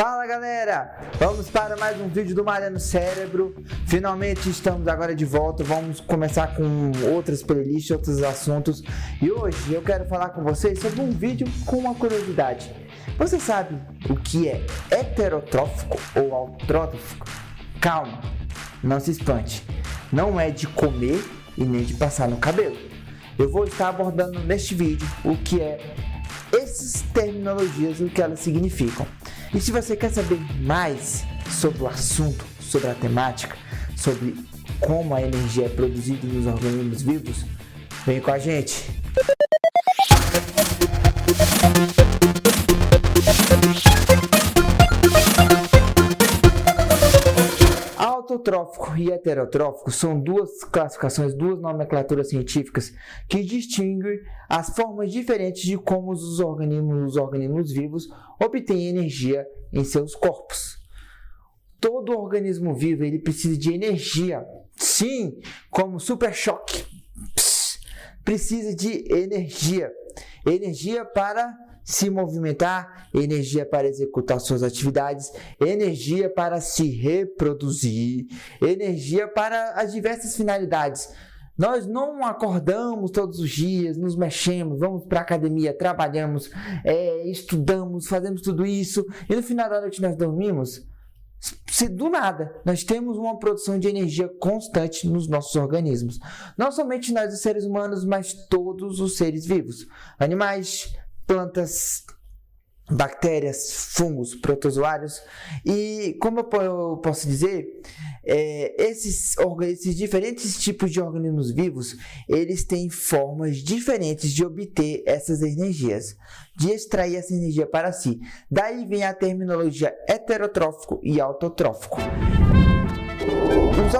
Fala galera, vamos para mais um vídeo do Malhando Cérebro. Finalmente estamos agora de volta, vamos começar com outras playlists, outros assuntos. E hoje eu quero falar com vocês sobre um vídeo com uma curiosidade. Você sabe o que é heterotrófico ou autrófico? Calma, não se espante, não é de comer e nem de passar no cabelo. Eu vou estar abordando neste vídeo o que é essas terminologias, o que elas significam. E se você quer saber mais sobre o assunto, sobre a temática, sobre como a energia é produzida nos organismos vivos, vem com a gente! Autotrófico e heterotrófico são duas classificações, duas nomenclaturas científicas que distinguem as formas diferentes de como os organismos vivos obtêm energia em seus corpos. Todo organismo vivo ele precisa de energia, sim, como super choque, precisa de energia para se movimentar, energia para executar suas atividades, energia para se reproduzir, energia para as diversas finalidades. Nós não acordamos todos os dias, nos mexemos, vamos para a academia, trabalhamos, estudamos, fazemos tudo isso e no final da noite nós dormimos. Se do nada, nós temos uma produção de energia constante nos nossos organismos. Não somente nós, os seres humanos, mas todos os seres vivos. Animais, plantas, bactérias, fungos, protozoários. E como eu posso dizer, esses diferentes tipos de organismos vivos, eles têm formas diferentes de obter essas energias, de extrair essa energia para si. Daí vem a terminologia heterotrófico e autotrófico. Os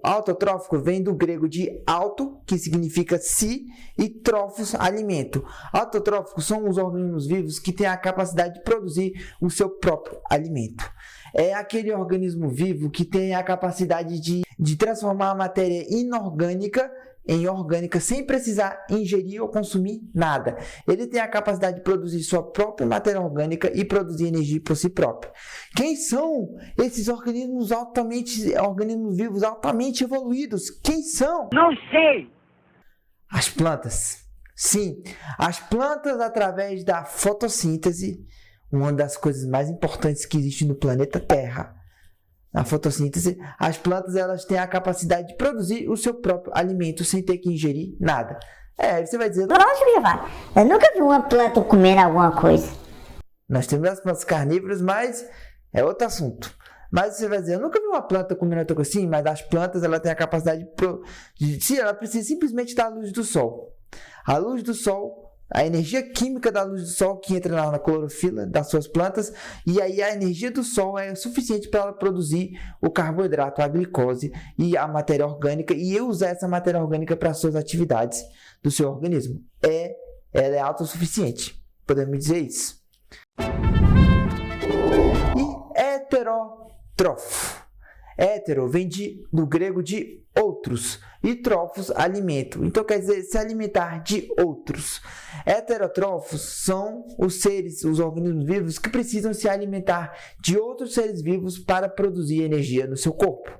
autotrófico vem do grego de auto, que significa si, e trófos, alimento. Autotróficos são os organismos vivos que têm a capacidade de produzir o seu próprio alimento. É aquele organismo vivo que tem a capacidade de transformar a matéria inorgânica em orgânica sem precisar ingerir ou consumir nada. Ele tem a capacidade de produzir sua própria matéria orgânica e produzir energia por si próprio. Quem são esses organismos vivos altamente evoluídos? Quem são? Não sei! As plantas. Sim, as plantas, através da fotossíntese, uma das coisas mais importantes que existe no planeta Terra. Na fotossíntese, as plantas elas têm a capacidade de produzir o seu próprio alimento sem ter que ingerir nada. Você vai dizer... Eu nunca vi uma planta comendo alguma coisa. Nós temos as plantas carnívoras, mas é outro assunto. Mas você vai dizer, eu nunca vi uma planta comendo outra coisa assim, mas as plantas ela têm a capacidade de ela precisa simplesmente da luz do sol. A luz do sol, a energia química da luz do sol que entra na clorofila das suas plantas, e aí a energia do sol é suficiente para ela produzir o carboidrato, a glicose e a matéria orgânica, e usar essa matéria orgânica para as suas atividades do seu organismo. Ela é autossuficiente, podemos dizer isso. E heterotrófo. Hétero vem do grego de outros e trófos, alimento. Então quer dizer se alimentar de outros. Heterotrófos são os organismos vivos que precisam se alimentar de outros seres vivos para produzir energia no seu corpo.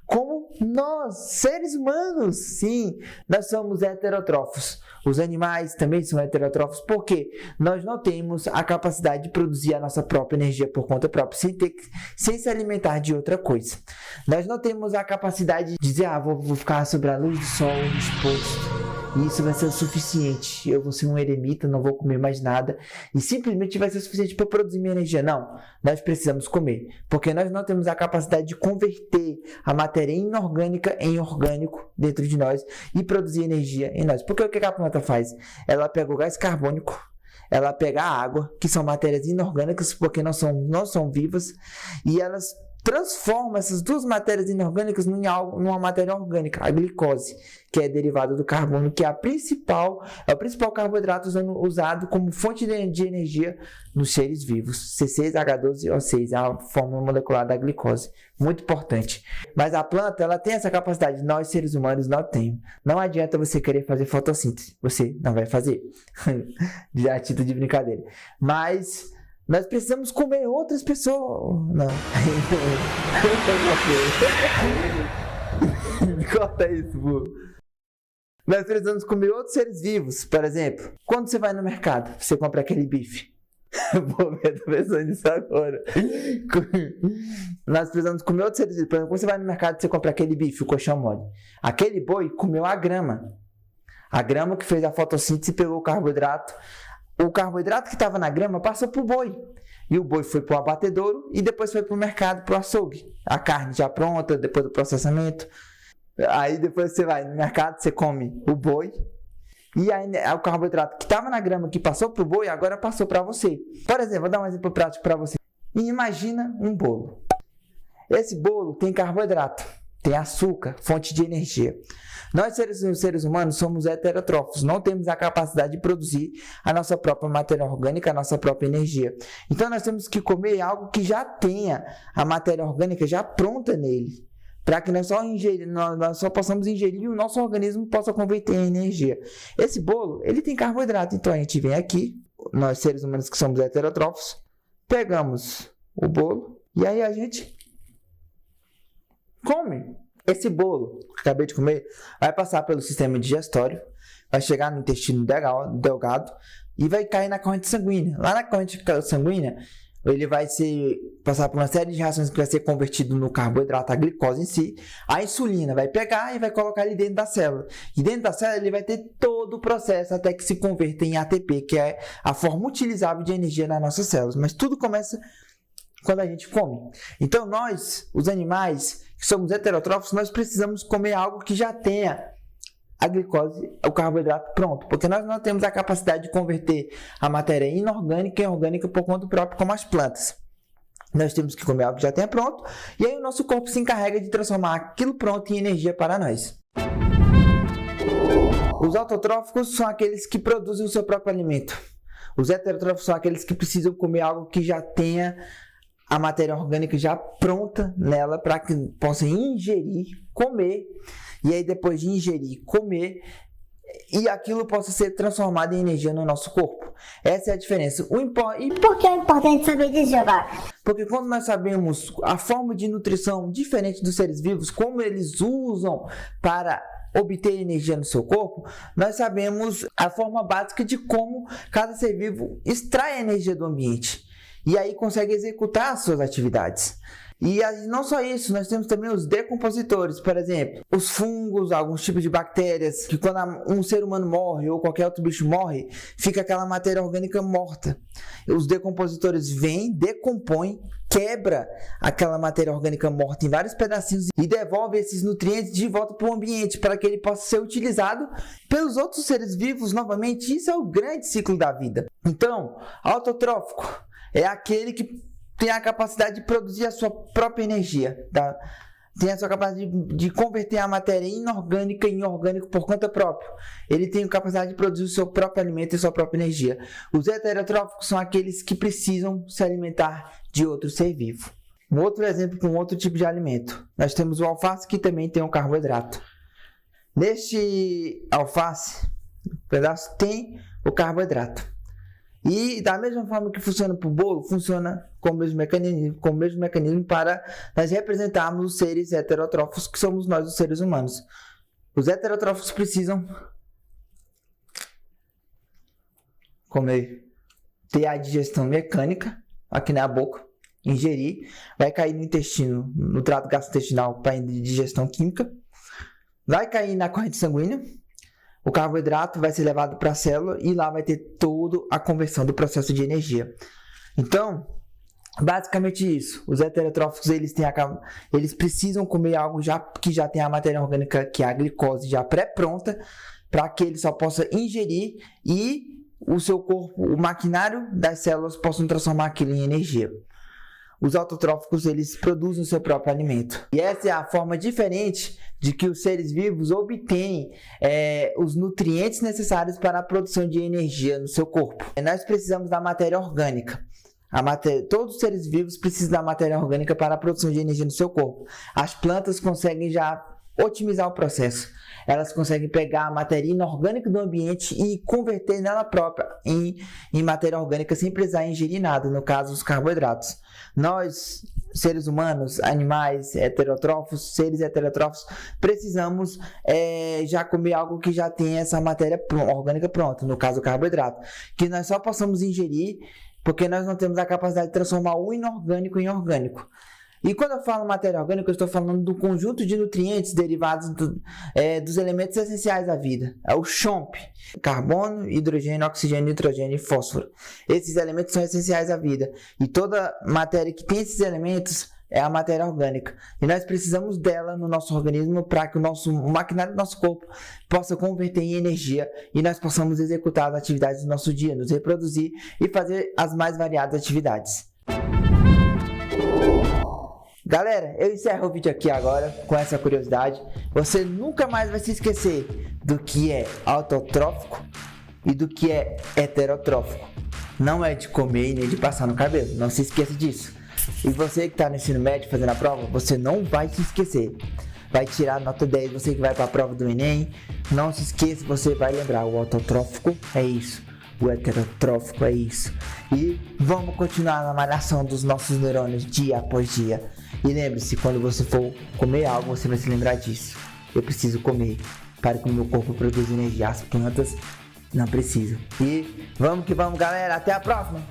Como nós, seres humanos, sim, nós somos heterotrófos. Os animais também são heterotrófos porque nós não temos a capacidade de produzir a nossa própria energia por conta própria, sem se alimentar de outra coisa. Nós não temos a capacidade de dizer, vou ficar sobre a luz do sol exposto. E isso vai ser o suficiente. Eu vou ser um eremita, não vou comer mais nada. E simplesmente vai ser o suficiente para produzir minha energia. Não, nós precisamos comer. Porque nós não temos a capacidade de converter a matéria inorgânica em orgânico dentro de nós e produzir energia em nós. Porque o que a planta faz? Ela pega o gás carbônico, ela pega a água, que são matérias inorgânicas, porque não são vivas, e elas transforma essas duas matérias inorgânicas numa matéria orgânica, a glicose, que é derivada do carbono, que é o principal carboidrato usado como fonte de energia nos seres vivos. C6H12O6 é a fórmula molecular da glicose, muito importante. Mas a planta, ela tem essa capacidade, nós seres humanos não temos. Não adianta você querer fazer fotossíntese, você não vai fazer, a título de brincadeira. Mas Nós precisamos comer outras pessoas. Não. Corta isso, pô. Nós precisamos comer outros seres vivos. Por exemplo, quando você vai no mercado, você compra aquele bife. Pô, eu tô pensando nisso agora. Nós precisamos comer outros seres vivos. Por exemplo, quando você vai no mercado, você compra aquele bife, o colchão mole. Aquele boi comeu a grama. A grama que fez a fotossíntese pegou o carboidrato. O carboidrato que estava na grama passou para o boi. E o boi foi para o abatedouro e depois foi para o mercado, para o açougue. A carne já pronta, depois do processamento. Aí depois você vai no mercado, você come o boi. E aí o carboidrato que estava na grama, que passou para o boi, agora passou para você. Por exemplo, vou dar um exemplo prático para você. Imagina um bolo. Esse bolo tem carboidrato, tem açúcar, fonte de energia. Nós, seres humanos, somos heterotrófos, não temos a capacidade de produzir a nossa própria matéria orgânica, a nossa própria energia. Então, nós temos que comer algo que já tenha a matéria orgânica já pronta nele, para que nós só possamos ingerir e o nosso organismo possa converter em energia. Esse bolo, ele tem carboidrato, então a gente vem aqui, nós seres humanos que somos heterotrófos, pegamos o bolo e aí a gente come. Esse bolo que acabei de comer vai passar pelo sistema digestório, vai chegar no intestino delgado e vai cair na corrente sanguínea. Lá na corrente sanguínea, ele vai passar por uma série de reações que vai ser convertido no carboidrato, a glicose em si. A insulina vai pegar e vai colocar ali dentro da célula. E dentro da célula ele vai ter todo o processo até que se converta em ATP, que é a forma utilizável de energia nas nossas células. Mas tudo começa quando a gente come. Então nós, os animais que somos heterotrófos, nós precisamos comer algo que já tenha a glicose, o carboidrato pronto, porque nós não temos a capacidade de converter a matéria inorgânica em orgânica por conta própria, como as plantas. Nós temos que comer algo que já tenha pronto, e aí o nosso corpo se encarrega de transformar aquilo pronto em energia para nós. Os autotróficos são aqueles que produzem o seu próprio alimento. Os heterotróficos são aqueles que precisam comer algo que já tenha a matéria orgânica já pronta nela para que possa ingerir, comer, e aí depois de ingerir, comer, e aquilo possa ser transformado em energia no nosso corpo. Essa é a diferença. Por que é importante saber disso, Giovanni? Porque quando nós sabemos a forma de nutrição diferente dos seres vivos, como eles usam para obter energia no seu corpo, nós sabemos a forma básica de como cada ser vivo extrai energia do ambiente. E aí consegue executar as suas atividades. E não só isso, nós temos também os decompositores, por exemplo, os fungos, alguns tipos de bactérias, que quando um ser humano morre ou qualquer outro bicho morre, fica aquela matéria orgânica morta. Os decompositores vêm, decompõem, quebra aquela matéria orgânica morta em vários pedacinhos e devolve esses nutrientes de volta para o ambiente, para que ele possa ser utilizado pelos outros seres vivos novamente. Isso é o grande ciclo da vida. Então, autotrófico é aquele que tem a capacidade de produzir a sua própria energia, tá? Tem a sua capacidade de converter a matéria inorgânica em orgânico por conta própria. Ele tem a capacidade de produzir o seu próprio alimento e sua própria energia. Os heterotróficos são aqueles que precisam se alimentar de outro ser vivo. Um outro exemplo com outro tipo de alimento. Nós temos o alface, que também tem um carboidrato. Neste alface, pedaço tem o carboidrato. E da mesma forma que funciona para o bolo, funciona com o mesmo mecanismo para nós representarmos os seres heterotróficos, que somos nós, os seres humanos. Os heterotróficos precisam comer, ter a digestão mecânica aqui na boca, ingerir, vai cair no intestino, no trato gastrointestinal para digestão química, vai cair na corrente sanguínea. O carboidrato vai ser levado para a célula e lá vai ter toda a conversão do processo de energia. Então, basicamente isso. Os heterotróficos eles precisam comer algo que já tem a matéria orgânica, que é a glicose, já pré-pronta, para que ele só possa ingerir e o seu corpo, o maquinário das células, possam transformar aquilo em energia. Os autotróficos, eles produzem o seu próprio alimento. E essa é a forma diferente de que os seres vivos obtêm os nutrientes necessários para a produção de energia no seu corpo. Nós precisamos da matéria orgânica. Todos os seres vivos precisam da matéria orgânica para a produção de energia no seu corpo. As plantas conseguem já otimizar o processo. Elas conseguem pegar a matéria inorgânica do ambiente e converter nela própria em matéria orgânica sem precisar ingerir nada, no caso os carboidratos. Nós, seres humanos, animais heterótrofos, seres heterótrofos, precisamos já comer algo que já tem essa matéria orgânica pronta, no caso o carboidrato, que nós só possamos ingerir porque nós não temos a capacidade de transformar o inorgânico em orgânico. E quando eu falo matéria orgânica, eu estou falando do conjunto de nutrientes derivados dos elementos essenciais da vida. É o CHOMP: carbono, hidrogênio, oxigênio, nitrogênio e fósforo. Esses elementos são essenciais à vida. E toda matéria que tem esses elementos é a matéria orgânica. E nós precisamos dela no nosso organismo para que o maquinário do nosso corpo possa converter em energia e nós possamos executar as atividades do nosso dia, nos reproduzir e fazer as mais variadas atividades. Galera, eu encerro o vídeo aqui agora com essa curiosidade. Você nunca mais vai se esquecer do que é autotrófico e do que é heterotrófico. Não é de comer e nem de passar no cabelo, não se esqueça disso. E você que está no ensino médio fazendo a prova, você não vai se esquecer. Vai tirar nota 10, você que vai para a prova do Enem, não se esqueça, você vai lembrar, o autotrófico é isso. O heterotrófico é isso. E vamos continuar na malhação dos nossos neurônios dia após dia. E lembre-se, quando você for comer algo, você vai se lembrar disso. Eu preciso comer para que o meu corpo produza energia. As plantas não precisam. E vamos que vamos, galera. Até a próxima.